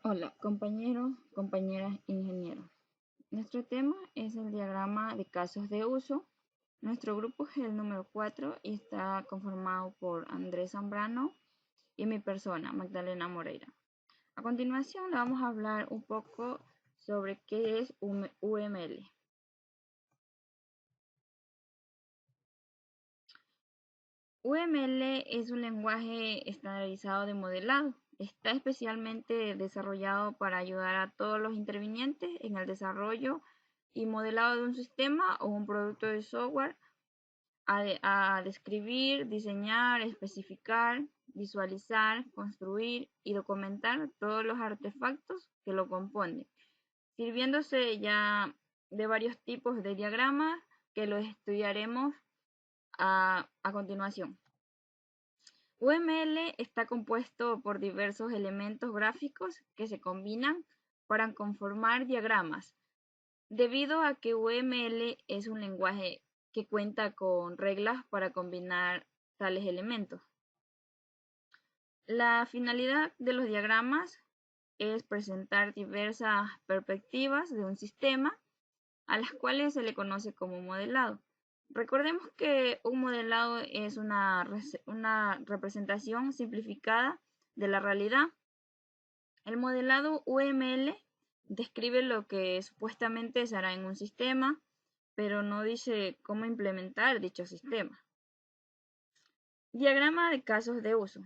Hola, compañeros, compañeras, ingenieros. Nuestro tema es el diagrama de casos de uso. Nuestro grupo es el número 4 y está conformado por Andrés Zambrano y mi persona, Magdalena Moreira. A continuación, le vamos a hablar un poco sobre qué es UML. UML es un lenguaje estandarizado de modelado. Está especialmente desarrollado para ayudar a todos los intervinientes en el desarrollo y modelado de un sistema o un producto de software a describir, diseñar, especificar, visualizar, construir y documentar todos los artefactos que lo componen, sirviéndose ya de varios tipos de diagramas que los estudiaremos a continuación. UML está compuesto por diversos elementos gráficos que se combinan para conformar diagramas. Debido a que UML es un lenguaje que cuenta con reglas para combinar tales elementos. La finalidad de los diagramas es presentar diversas perspectivas de un sistema a las cuales se le conoce como modelado. Recordemos que un modelado es una representación simplificada de la realidad. El modelado UML describe lo que supuestamente se hará en un sistema, pero no dice cómo implementar dicho sistema. Diagrama de casos de uso.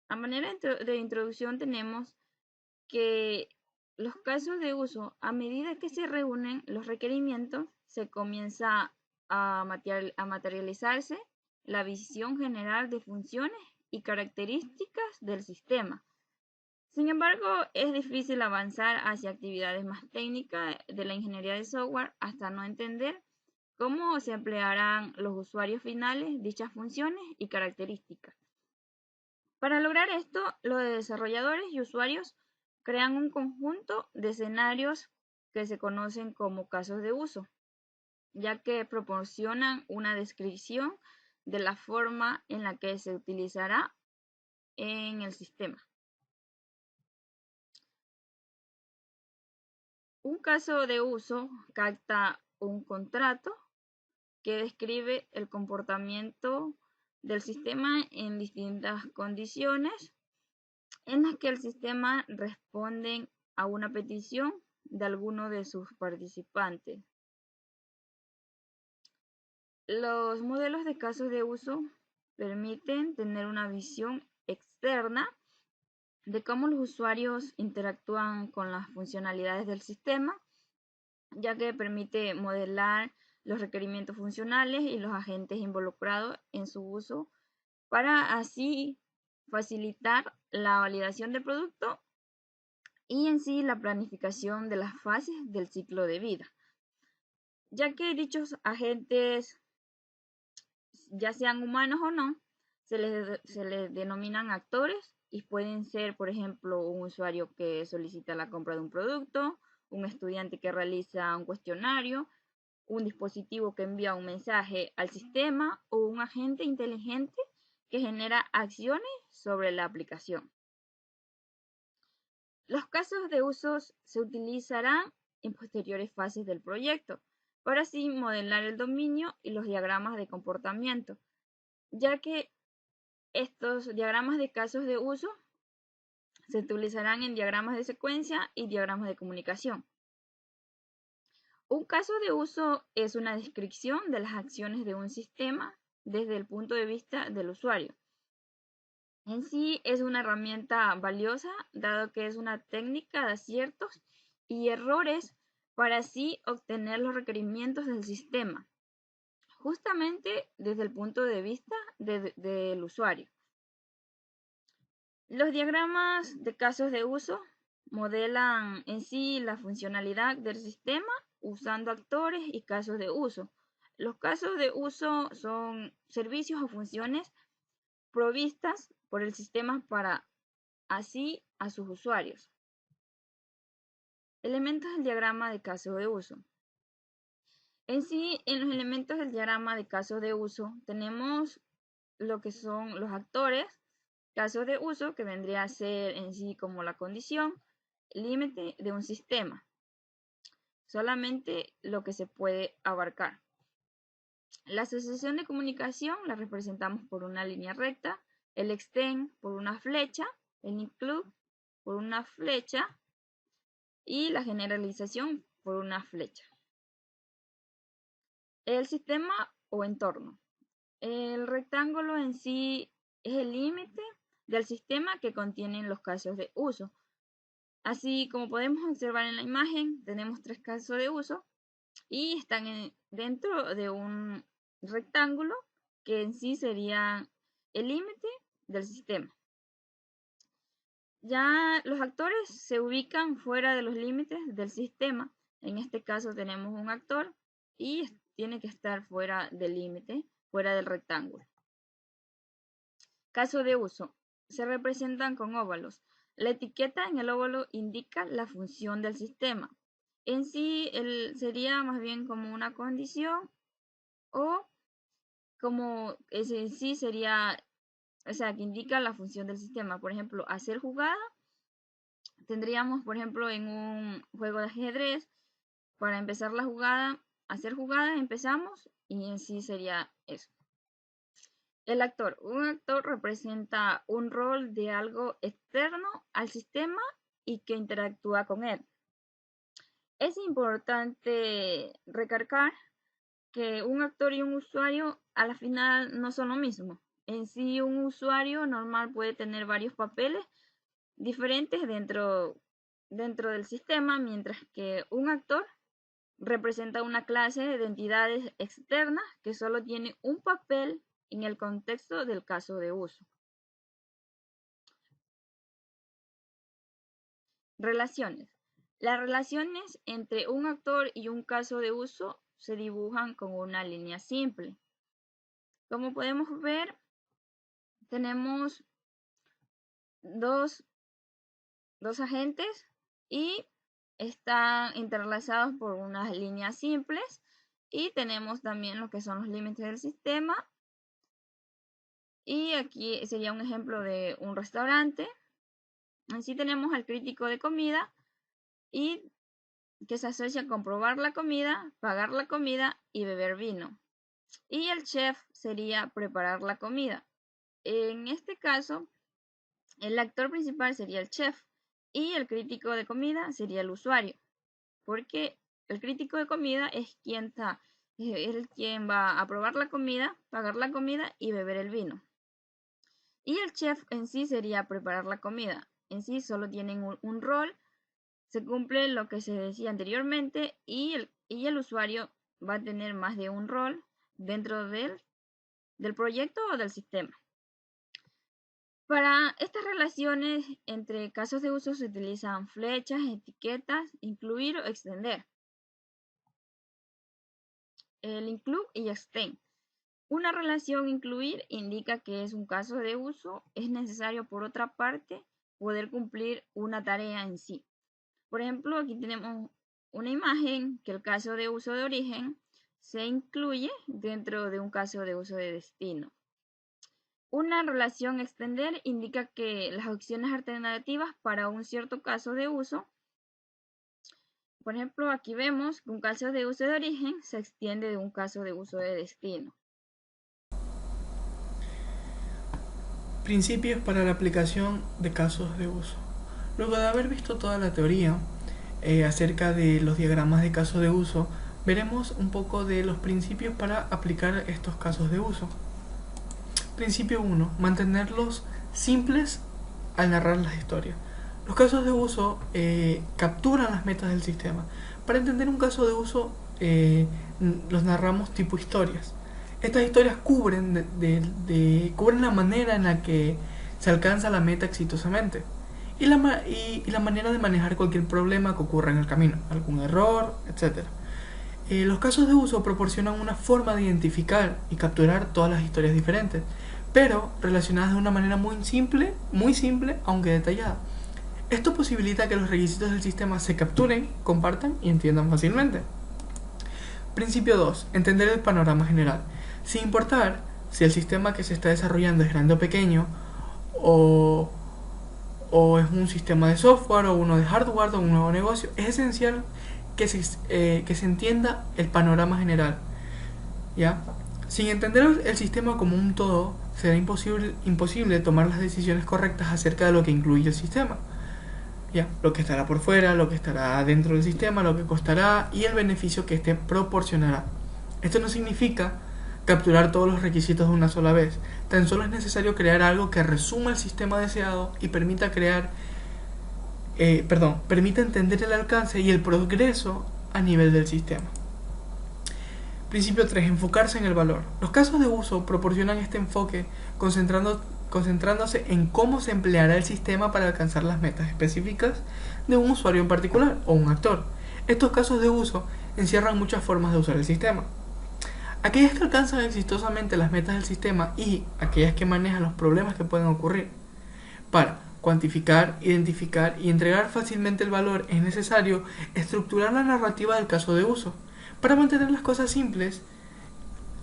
A manera de introducción tenemos que los casos de uso, a medida que se reúnen los requerimientos, se comienza a materializarse la visión general de funciones y características del sistema. Sin embargo, es difícil avanzar hacia actividades más técnicas de la ingeniería de software hasta no entender cómo se emplearán los usuarios finales dichas funciones y características. Para lograr esto, los desarrolladores y usuarios crean un conjunto de escenarios que se conocen como casos de uso, ya que proporcionan una descripción de la forma en la que se utilizará en el sistema. Un caso de uso capta un contrato que describe el comportamiento del sistema en distintas condiciones en las que el sistema responde a una petición de alguno de sus participantes. Los modelos de casos de uso permiten tener una visión externa de cómo los usuarios interactúan con las funcionalidades del sistema, ya que permite modelar los requerimientos funcionales y los agentes involucrados en su uso para así facilitar la validación del producto y en sí la planificación de las fases del ciclo de vida, ya que dichos agentes, ya sean humanos o no, se les denominan actores y pueden ser, por ejemplo, un usuario que solicita la compra de un producto, un estudiante que realiza un cuestionario, un dispositivo que envía un mensaje al sistema o un agente inteligente que genera acciones sobre la aplicación. Los casos de usos se utilizarán en posteriores fases del proyecto para así modelar el dominio y los diagramas de comportamiento, ya que estos diagramas de casos de uso se utilizarán en diagramas de secuencia y diagramas de comunicación. Un caso de uso es una descripción de las acciones de un sistema desde el punto de vista del usuario. En sí es una herramienta valiosa, dado que es una técnica de aciertos y errores para así obtener los requerimientos del sistema, justamente desde el punto de vista del usuario. Los diagramas de casos de uso modelan en sí la funcionalidad del sistema usando actores y casos de uso. Los casos de uso son servicios o funciones provistas por el sistema para así a sus usuarios. Elementos del diagrama de caso de uso. En sí, en los elementos del diagrama de caso de uso tenemos lo que son los actores, Caso de uso, que vendría a ser en sí como la condición, límite de un sistema. Solamente lo que se puede abarcar. La asociación de comunicación la representamos por una línea recta, el extend por una flecha, el include por una flecha y la generalización por una flecha. El sistema o entorno. El rectángulo en sí es el límite del sistema que contienen los casos de uso. Así como podemos observar en la imagen, tenemos 3 casos de uso y están dentro de un rectángulo que en sí sería el límite del sistema. Ya los actores se ubican fuera de los límites del sistema. En este caso tenemos un actor y tiene que estar fuera del límite, fuera del rectángulo. Caso de uso. Se representan con óvalos. La etiqueta en el óvalo indica la función del sistema. En sí sería más bien como una condición o como en sí sería, o sea, que indica la función del sistema. Por ejemplo, hacer jugada. Tendríamos, por ejemplo, en un juego de ajedrez, para empezar la jugada, hacer jugada, empezamos y en sí sería eso. El actor. Un actor representa un rol de algo externo al sistema y que interactúa con él. Es importante recalcar que un actor y un usuario a la final no son lo mismo. En sí, un usuario normal puede tener varios papeles diferentes dentro del sistema, mientras que un actor representa una clase de entidades externas que solo tiene un papel en el contexto del caso de uso. Relaciones. Las relaciones entre un actor y un caso de uso se dibujan con una línea simple. Como podemos ver, tenemos dos agentes y están interlazados por unas líneas simples y tenemos también lo que son los límites del sistema. Y aquí sería un ejemplo de un restaurante. Así tenemos al crítico de comida y que se asocia con probar la comida, pagar la comida y beber vino. Y el chef sería preparar la comida. En este caso, el actor principal sería el chef y el crítico de comida sería el usuario, porque el crítico de comida es quien va a probar la comida, pagar la comida y beber el vino. Y el chef en sí sería preparar la comida. En sí solo tienen un rol, se cumple lo que se decía anteriormente y el usuario va a tener más de un rol dentro del proyecto o del sistema. Para estas relaciones entre casos de uso se utilizan flechas, etiquetas, incluir o extender. El include y extend. Una relación incluir indica que es un caso de uso, es necesario por otra parte poder cumplir una tarea en sí. Por ejemplo, aquí tenemos una imagen que el caso de uso de origen se incluye dentro de un caso de uso de destino. Una relación extender indica que las opciones alternativas para un cierto caso de uso, por ejemplo, aquí vemos que un caso de uso de origen se extiende de un caso de uso de destino. Principios para la aplicación de casos de uso. Luego de haber visto toda la teoría acerca de los diagramas de casos de uso, veremos un poco de los principios para aplicar estos casos de uso. Principio 1. Mantenerlos simples al narrar las historias. Los casos de uso capturan las metas del sistema. Para entender un caso de uso, los narramos tipo historias. Estas historias cubren la manera en la que se alcanza la meta exitosamente y la manera de manejar cualquier problema que ocurra en el camino, algún error, etc. Los casos de uso proporcionan una forma de identificar y capturar todas las historias diferentes, pero relacionadas de una manera muy simple, aunque detallada. Esto posibilita que los requisitos del sistema se capturen, compartan y entiendan fácilmente. Principio 2. Entender el panorama general. Sin importar si el sistema que se está desarrollando es grande o pequeño, o, o es un sistema de software o uno de hardware o un nuevo negocio. Es esencial que se entienda el panorama general, ¿ya? Sin entender el sistema como un todo, será imposible tomar las decisiones correctas acerca de lo que incluye el sistema, ¿ya? Lo que estará por fuera, lo que estará dentro del sistema, lo que costará y el beneficio que este proporcionará. Esto no significa capturar todos los requisitos de una sola vez. Tan solo es necesario crear algo que resuma el sistema deseado y permita permita entender el alcance y el progreso a nivel del sistema. Principio 3. Enfocarse en el valor. Los casos de uso proporcionan este enfoque concentrándose en cómo se empleará el sistema para alcanzar las metas específicas de un usuario en particular o un actor. Estos casos de uso encierran muchas formas de usar el sistema. Aquellas que alcanzan exitosamente las metas del sistema y aquellas que manejan los problemas que pueden ocurrir. Para cuantificar, identificar y entregar fácilmente el valor es necesario estructurar la narrativa del caso de uso. Para mantener las cosas simples,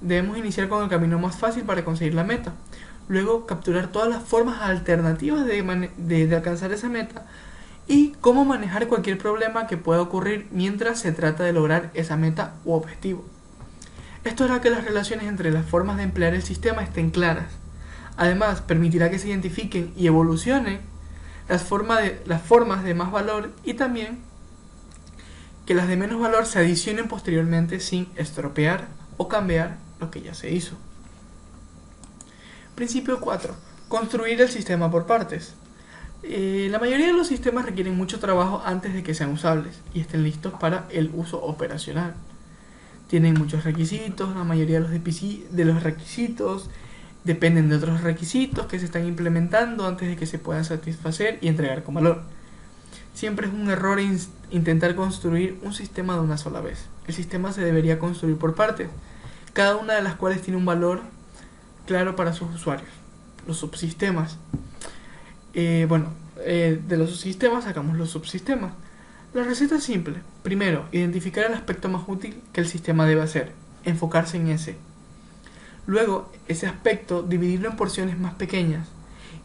debemos iniciar con el camino más fácil para conseguir la meta. Luego, capturar todas las formas alternativas de alcanzar esa meta y cómo manejar cualquier problema que pueda ocurrir mientras se trata de lograr esa meta u objetivo. Esto hará que las relaciones entre las formas de emplear el sistema estén claras. Además, permitirá que se identifiquen y evolucionen las formas de más valor y también que las de menos valor se adicionen posteriormente sin estropear o cambiar lo que ya se hizo. Principio 4. Construir el sistema por partes. La mayoría de los sistemas requieren mucho trabajo antes de que sean usables y estén listos para el uso operacional. Tienen muchos requisitos, la mayoría de los requisitos dependen de otros requisitos que se están implementando antes de que se puedan satisfacer y entregar con valor. Siempre es un error intentar construir un sistema de una sola vez. El sistema se debería construir por partes, cada una de las cuales tiene un valor claro para sus usuarios. Los subsistemas. De los subsistemas sacamos los subsistemas. La receta es simple. Primero, identificar el aspecto más útil que el sistema debe hacer, enfocarse en ese. Luego, ese aspecto, dividirlo en porciones más pequeñas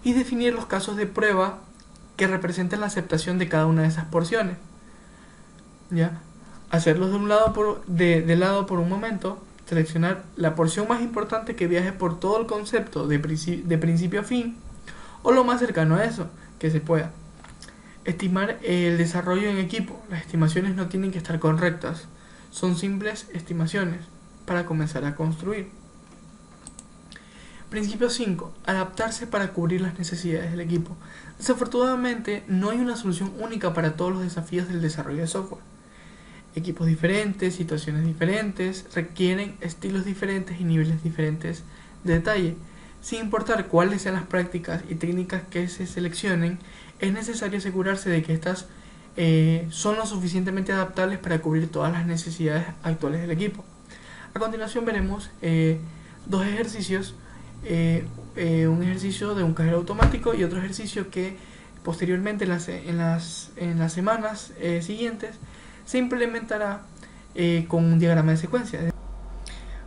y definir los casos de prueba que representan la aceptación de cada una de esas porciones. ¿Ya? Hacerlos de lado por un momento, seleccionar la porción más importante que viaje por todo el concepto de principio a fin o lo más cercano a eso que se pueda. Estimar el desarrollo en equipo. Las estimaciones no tienen que estar correctas, son simples estimaciones para comenzar a construir. Principio 5. Adaptarse para cubrir las necesidades del equipo. Desafortunadamente, no hay una solución única para todos los desafíos del desarrollo de software. Equipos diferentes, situaciones diferentes, requieren estilos diferentes y niveles diferentes de detalle. Sin importar cuáles sean las prácticas y técnicas que se seleccionen, es necesario asegurarse de que estas son lo suficientemente adaptables para cubrir todas las necesidades actuales del equipo. A continuación veremos dos ejercicios, un ejercicio de un cajero automático y otro ejercicio que posteriormente en las semanas siguientes se implementará con un diagrama de secuencia.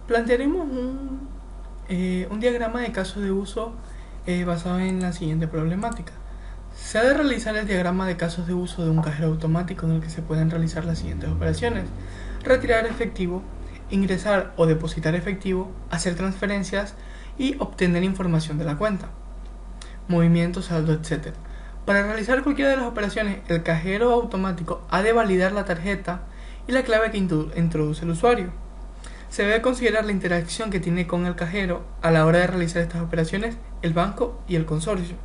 Plantearemos un diagrama de caso de uso basado en la siguiente problemática. Se ha de realizar el diagrama de casos de uso de un cajero automático en el que se pueden realizar las siguientes operaciones: retirar efectivo, ingresar o depositar efectivo, hacer transferencias y obtener información de la cuenta, movimiento, saldo, etc. Para realizar cualquiera de las operaciones, el cajero automático ha de validar la tarjeta y la clave que introduce el usuario. Se debe considerar la interacción que tiene con el cajero a la hora de realizar estas operaciones el banco y el consorcio.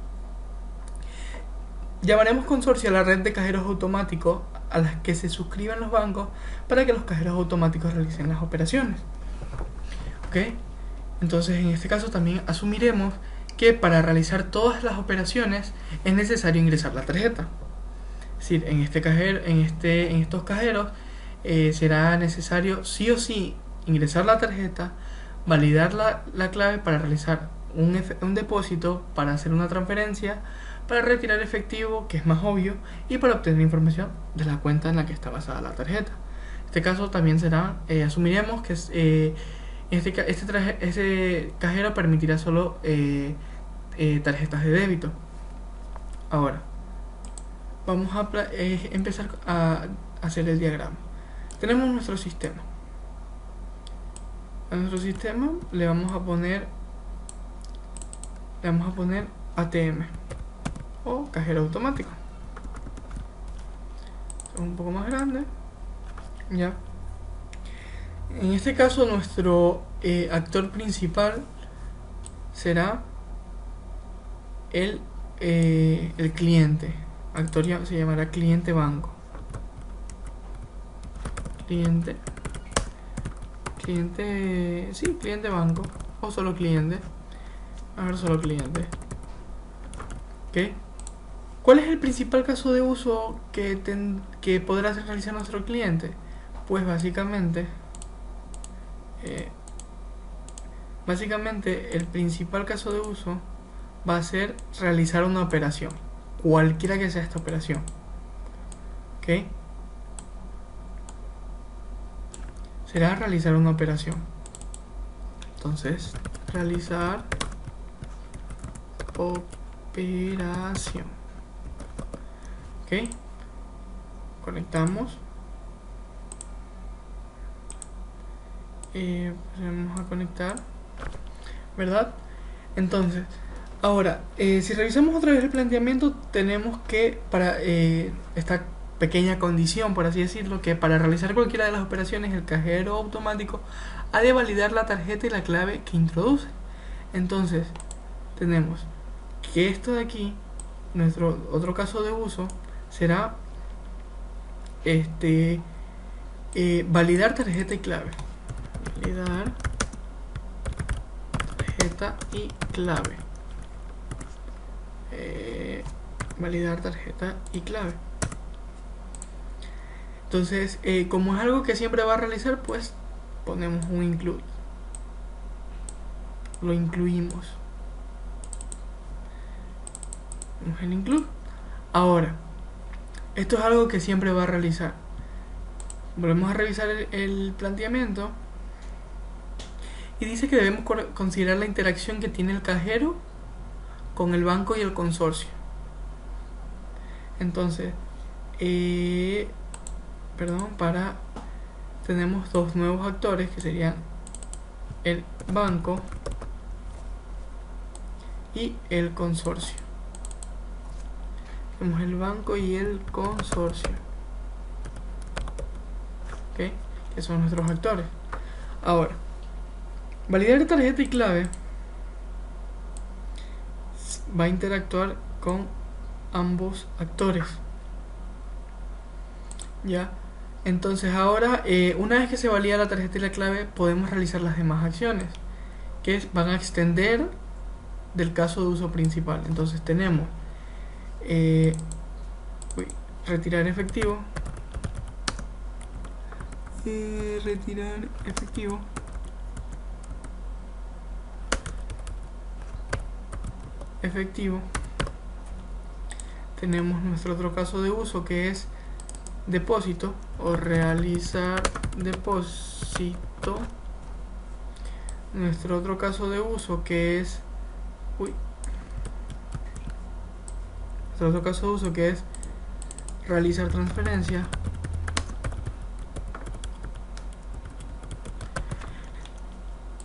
Llamaremos consorcio a la red de cajeros automáticos a las que se suscriben los bancos para que los cajeros automáticos realicen las operaciones. ¿Ok? Entonces, en este caso también asumiremos que para realizar todas las operaciones es necesario ingresar la tarjeta. Es decir, en estos cajeros será necesario sí o sí ingresar la tarjeta, validar la clave para realizar un depósito, para hacer una transferencia, para retirar efectivo, que es más obvio, y para obtener información de la cuenta en la que está basada la tarjeta. En este caso también asumiremos que este cajero permitirá solo tarjetas de débito. Ahora vamos a empezar a hacer el diagrama. Tenemos nuestro sistema. A nuestro sistema le vamos a poner ATM o cajero automático. Es un poco más grande. Ya. En este caso nuestro actor principal será el cliente. Actor se llamará cliente banco. Cliente banco o solo cliente. A ver, solo cliente. ¿Ok? ¿Cuál es el principal caso de uso que podrá realizar nuestro cliente? Pues básicamente el principal caso de uso va a ser realizar una operación, cualquiera que sea esta operación. ¿Ok? Será realizar una operación. Entonces, realizar operación. ¿Ok? Conectamos. Vamos a conectar, ¿verdad? Entonces, ahora, si revisamos otra vez el planteamiento, tenemos que, para esta pequeña condición, por así decirlo, que para realizar cualquiera de las operaciones, el cajero automático ha de validar la tarjeta y la clave que introduce. Entonces, tenemos que esto de aquí, nuestro otro caso de uso, será validar tarjeta y clave. Validar tarjeta y clave. Validar tarjeta y clave. Entonces, como es algo que siempre va a realizar, pues ponemos un include. Lo incluimos. Ponemos el include. Ahora, esto es algo que siempre va a realizar. Volvemos a revisar el planteamiento. Y dice que debemos considerar la interacción que tiene el cajero con el banco y el consorcio. Entonces, tenemos dos nuevos actores que serían el banco y el consorcio. Tenemos el banco y el consorcio. ¿Ok? Que son nuestros actores. Ahora, validar tarjeta y clave va a interactuar con ambos actores. Ya. Entonces ahora, una vez que se valida la tarjeta y la clave, podemos realizar las demás acciones, que van a extender del caso de uso principal. Entonces tenemos retirar efectivo. Retirar efectivo. Tenemos nuestro otro caso de uso, que es depósito o realizar depósito. Nuestro otro caso de uso, que es realizar transferencia.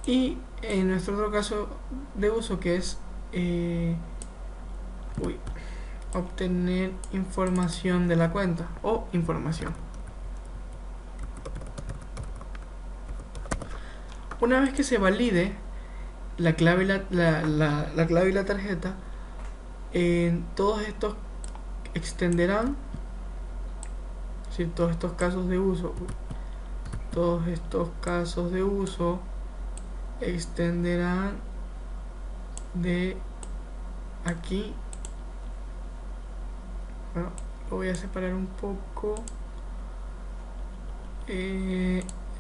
Y en nuestro otro caso de uso, que es obtener información de la cuenta o información. Una vez que se valide la clave y la clave y la tarjeta, todos estos extenderán, es decir, todos estos casos de uso extenderán de aquí. Bueno, lo voy a separar un poco.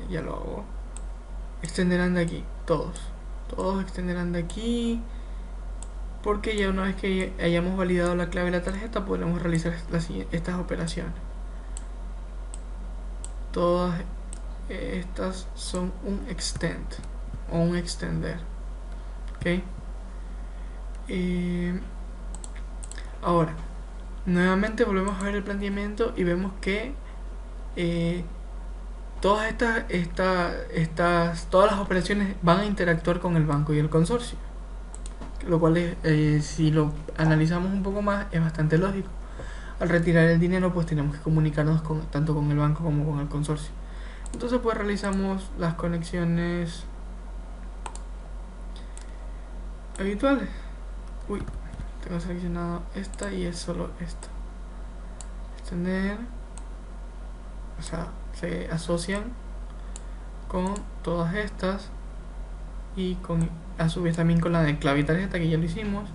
Ya lo hago. Extenderán de aquí, todos extenderán de aquí, porque ya una vez que hayamos validado la clave y la tarjeta, podremos realizar estas operaciones. Todas estas son un extend o un extender. ¿Ok? Ahora, nuevamente volvemos a ver el planteamiento y vemos que todas todas las operaciones van a interactuar con el banco y el consorcio, lo cual es, si lo analizamos un poco más, es bastante lógico. Al retirar el dinero, pues tenemos que comunicarnos tanto con el banco como con el consorcio. Entonces pues realizamos las conexiones habituales. Uy, tengo seleccionado esta y es solo esta. Extender, o sea, se asocian con todas estas y con, a su vez también con la de clave y tarjeta, que ya lo hicimos,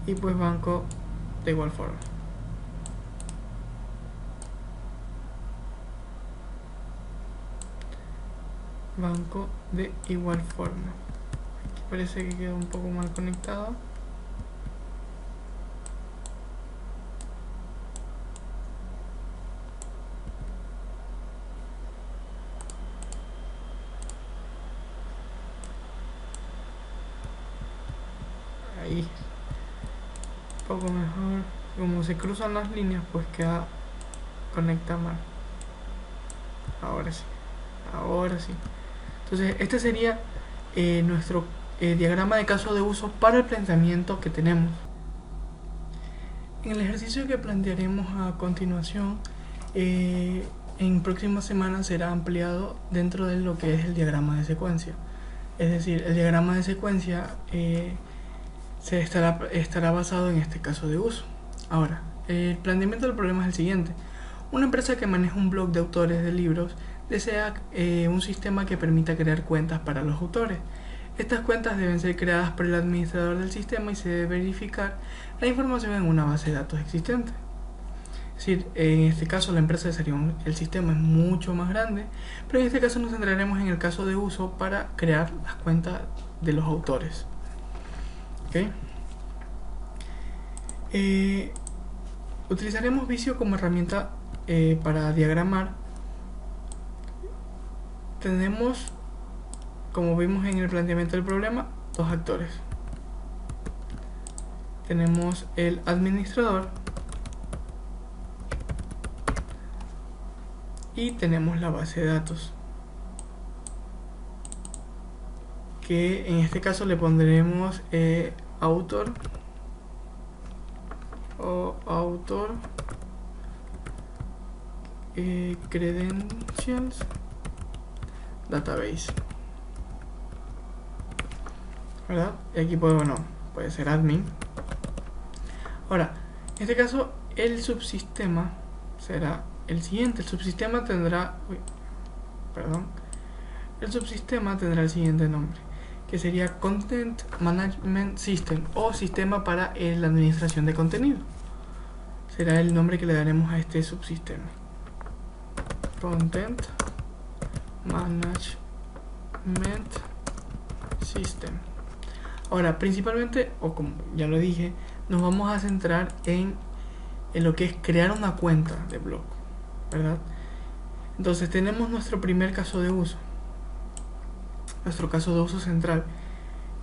y pues banco de igual forma. Banco de igual forma. Aquí parece que quedó un poco mal conectado. Ahí, un poco mejor. Como se cruzan las líneas, pues conecta mal. Ahora sí, ahora sí. Entonces este sería nuestro diagrama de caso de uso para el planteamiento que tenemos. En el ejercicio que plantearemos a continuación, en próximas semanas será ampliado dentro de lo que es el diagrama de secuencia. Es decir, el diagrama de secuencia estará basado en este caso de uso. Ahora, el planteamiento del problema es el siguiente. Una empresa que maneja un blog de autores de libros desea un sistema que permita crear cuentas para los autores. Estas cuentas deben ser creadas por el administrador del sistema y se debe verificar la información en una base de datos existente. Es decir, en este caso la empresa el sistema es mucho más grande, pero en este caso nos centraremos en el caso de uso para crear las cuentas de los autores. ¿Okay? Utilizaremos Visio como herramienta para diagramar. Tenemos, como vimos en el planteamiento del problema, dos actores. Tenemos el administrador y tenemos la base de datos, que en este caso le pondremos autor o autor credentials database, ¿verdad? Y aquí puede ser admin. Ahora, en este caso el subsistema será el siguiente. El subsistema tendrá el siguiente nombre, que sería Content Management System, o sistema para la administración de contenido. Será el nombre que le daremos a este subsistema. Content Management System. Ahora, principalmente, o como ya lo dije, nos vamos a centrar en lo que es crear una cuenta de blog, ¿verdad? Entonces tenemos nuestro primer caso de uso, nuestro caso de uso central,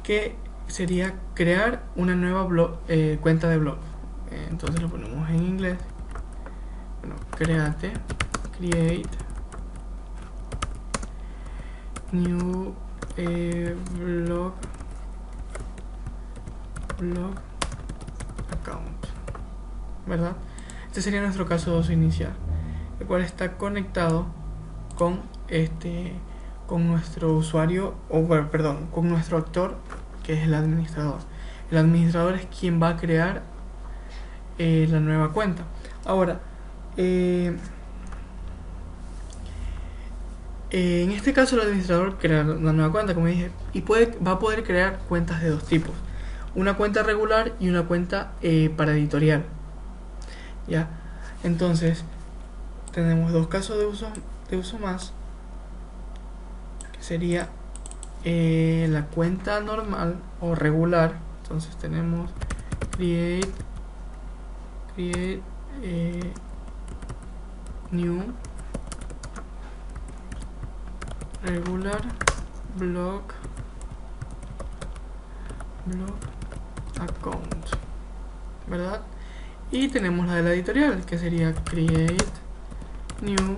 que sería crear una nueva cuenta de blog. Entonces lo ponemos en inglés. Bueno, create new blog account, ¿verdad? Este sería nuestro caso de uso inicial, el cual está conectado con nuestro usuario, con nuestro actor, que es el administrador. El administrador es quien va a crear la nueva cuenta. Ahora, en este caso el administrador crea una nueva cuenta, como dije, y va a poder crear cuentas de dos tipos: una cuenta regular y una cuenta para editorial. ¿Ya? Entonces tenemos dos casos de uso más, que sería la cuenta normal o regular. Entonces tenemos create new regular blog account, ¿verdad? Y tenemos la de la editorial, que sería create new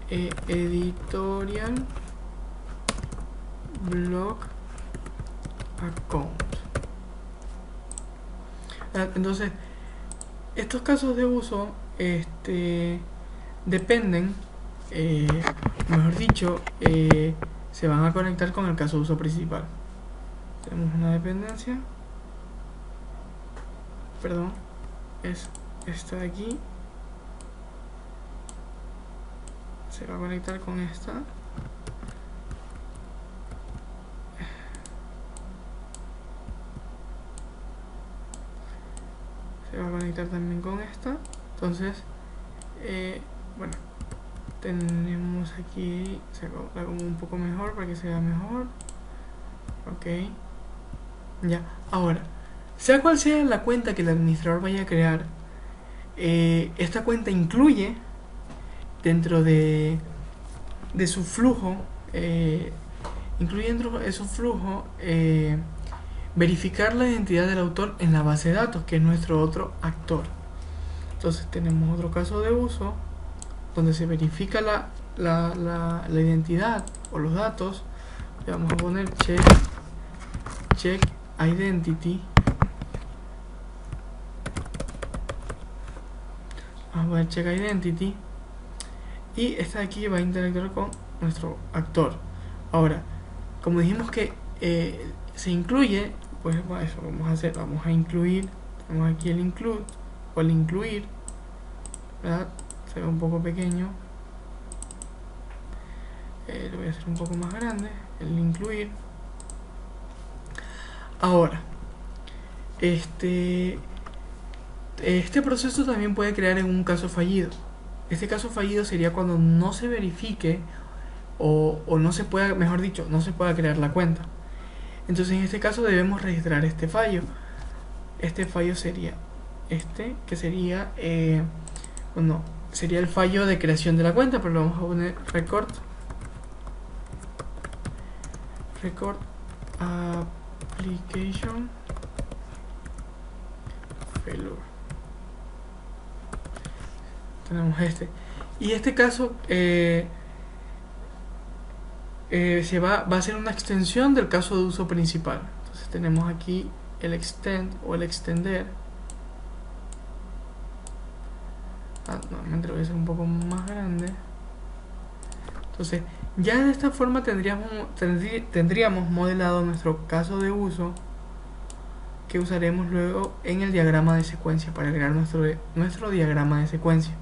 editorial blog account. Entonces, estos casos de uso dependen, mejor dicho, se van a conectar con el caso de uso principal. Tenemos una dependencia, perdón, es esta de aquí, se va a conectar con esta, se va a conectar también con esta. Entonces, bueno, tenemos aquí, la hago un poco mejor para que se vea mejor. Ok, ya. Ahora, sea cual sea la cuenta que el administrador vaya a crear, esta cuenta incluye dentro de su flujo, verificar la identidad del autor en la base de datos, que es nuestro otro actor. Entonces tenemos otro caso de uso donde se verifica la identidad o los datos. Le vamos a poner check identity. Vamos a poner check identity, y esta de aquí va a interactuar con nuestro actor. Ahora, como dijimos que se incluye, pues eso vamos a incluir. Tenemos aquí el include o el incluir, ¿verdad? Se ve un poco pequeño, lo voy a hacer un poco más grande, el incluir. Ahora, este proceso también puede crear en un caso fallido. Este caso fallido sería cuando no se verifique o no se pueda, mejor dicho, no se pueda crear la cuenta. Entonces en este caso debemos registrar este fallo. Este fallo sería que sería sería el fallo de creación de la cuenta, pero lo vamos a poner record application failure. Tenemos y este caso va a ser una extensión del caso de uso principal. Entonces tenemos aquí el extend o el extender. Nuevamente lo voy a hacer un poco más grande. Entonces ya de esta forma tendríamos modelado nuestro caso de uso, que usaremos luego en el diagrama de secuencia para crear nuestro diagrama de secuencia.